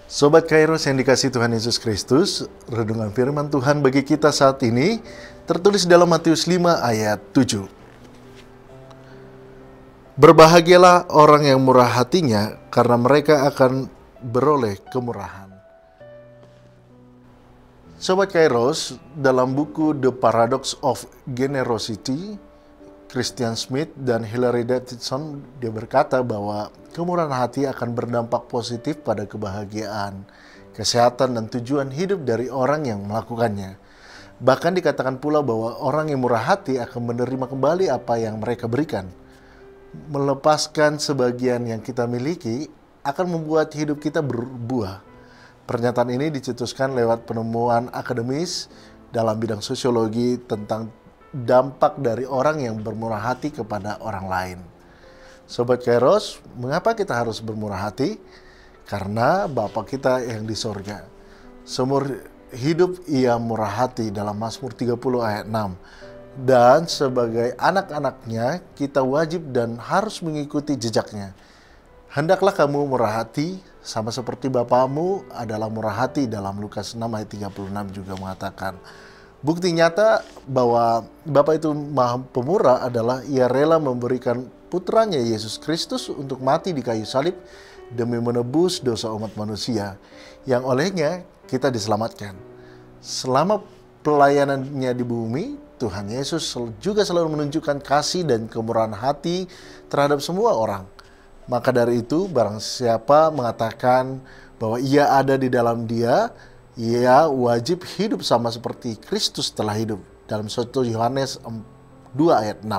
Sobat Kairos yang dikasihi Tuhan Yesus Kristus, renungan firman Tuhan bagi kita saat ini tertulis dalam Matius 5 ayat 7. Berbahagialah orang yang murah hatinya, karena mereka akan beroleh kemurahan. Sobat Kairos, dalam buku The Paradox of Generosity, Christian Smith dan Hilary Davidson, dia berkata bahwa kemurahan hati akan berdampak positif pada kebahagiaan, kesehatan, dan tujuan hidup dari orang yang melakukannya. Bahkan dikatakan pula bahwa orang yang murah hati akan menerima kembali apa yang mereka berikan. Melepaskan sebagian yang kita miliki akan membuat hidup kita berbuah. Pernyataan ini dicetuskan lewat penemuan akademis dalam bidang sosiologi tentang dampak dari orang yang bermurah hati kepada orang lain. Sobat Kairos, mengapa kita harus bermurah hati? Karena Bapa kita yang di sorga, seumur hidup ia murah hati dalam Mazmur 30 ayat 6. Dan sebagai anak-anaknya, kita wajib dan harus mengikuti jejaknya. Hendaklah kamu murah hati, sama seperti Bapamu adalah murah hati, dalam Lukas 6 ayat 36 juga mengatakan. Bukti nyata bahwa Bapa itu Maha Pemurah adalah ia rela memberikan putranya Yesus Kristus untuk mati di kayu salib demi menebus dosa umat manusia, yang olehnya kita diselamatkan. Selama pelayanannya di bumi, Tuhan Yesus juga selalu menunjukkan kasih dan kemurahan hati terhadap semua orang. Maka dari itu, barang siapa mengatakan bahwa ia ada di dalam Dia, ia wajib hidup sama seperti Kristus telah hidup, dalam 1 Yohanes 2 ayat 6.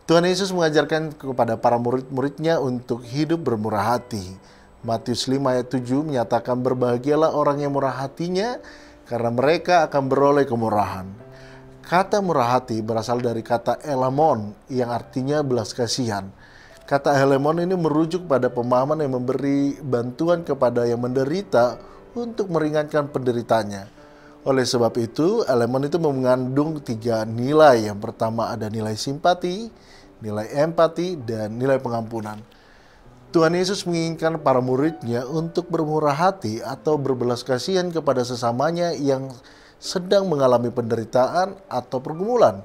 Tuhan Yesus mengajarkan kepada para murid-muridnya untuk hidup bermurah hati. Matius 5 ayat 7 menyatakan berbahagialah orang yang murah hatinya, karena mereka akan beroleh kemurahan. Kata murah hati berasal dari kata elamon yang artinya belas kasihan. Kata elamon ini merujuk pada pemahaman yang memberi bantuan kepada yang menderita untuk meringankan penderitanya. Oleh sebab itu, elemen itu mengandung 3 nilai. Yang pertama ada nilai simpati, nilai empati, dan nilai pengampunan. Tuhan Yesus menginginkan para muridnya untuk bermurah hati atau berbelas kasihan kepada sesamanya yang sedang mengalami penderitaan atau pergumulan.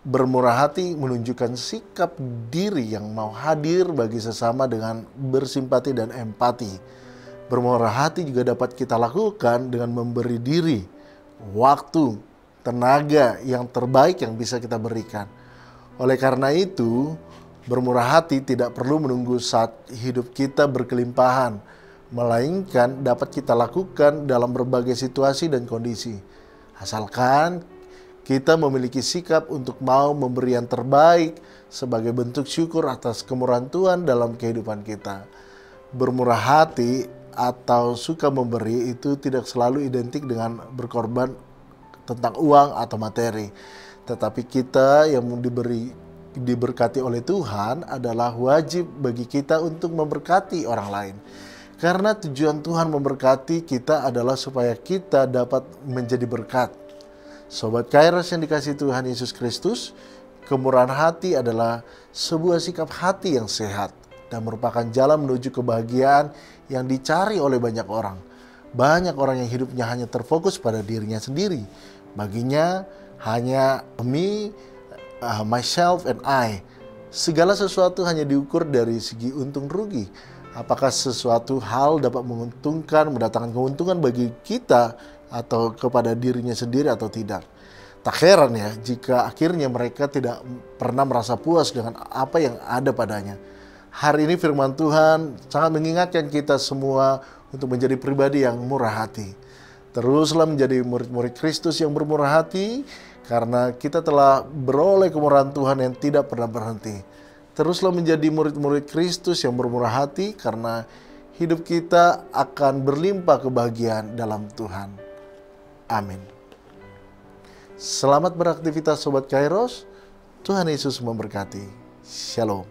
Bermurah hati menunjukkan sikap diri yang mau hadir bagi sesama dengan bersimpati dan empati. Bermurah hati juga dapat kita lakukan dengan memberi diri, waktu, tenaga yang terbaik yang bisa kita berikan. Oleh karena itu, bermurah hati tidak perlu menunggu saat hidup kita berkelimpahan, melainkan dapat kita lakukan dalam berbagai situasi dan kondisi. Asalkan kita memiliki sikap untuk mau memberi yang terbaik sebagai bentuk syukur atas kemurahan Tuhan dalam kehidupan kita. Bermurah hati atau suka memberi itu tidak selalu identik dengan berkorban tentang uang atau materi. Tetapi kita yang diberkati oleh Tuhan adalah wajib bagi kita untuk memberkati orang lain. Karena tujuan Tuhan memberkati kita adalah supaya kita dapat menjadi berkat. Sobat Kairos yang dikasihi Tuhan Yesus Kristus, kemurahan hati adalah sebuah sikap hati yang sehat dan merupakan jalan menuju kebahagiaan yang dicari oleh banyak orang. Banyak orang yang hidupnya hanya terfokus pada dirinya sendiri. Baginya hanya me, myself, and I. Segala sesuatu hanya diukur dari segi untung rugi. Apakah sesuatu hal dapat menguntungkan, mendatangkan keuntungan bagi kita atau kepada dirinya sendiri atau tidak. Tak heran ya jika akhirnya mereka tidak pernah merasa puas dengan apa yang ada padanya. Hari ini firman Tuhan sangat mengingatkan kita semua untuk menjadi pribadi yang murah hati. Teruslah menjadi murid-murid Kristus yang bermurah hati, karena kita telah beroleh kemurahan Tuhan yang tidak pernah berhenti. Teruslah menjadi murid-murid Kristus yang bermurah hati, karena hidup kita akan berlimpah kebahagiaan dalam Tuhan. Amin. Selamat beraktivitas Sobat Kairos. Tuhan Yesus memberkati. Shalom.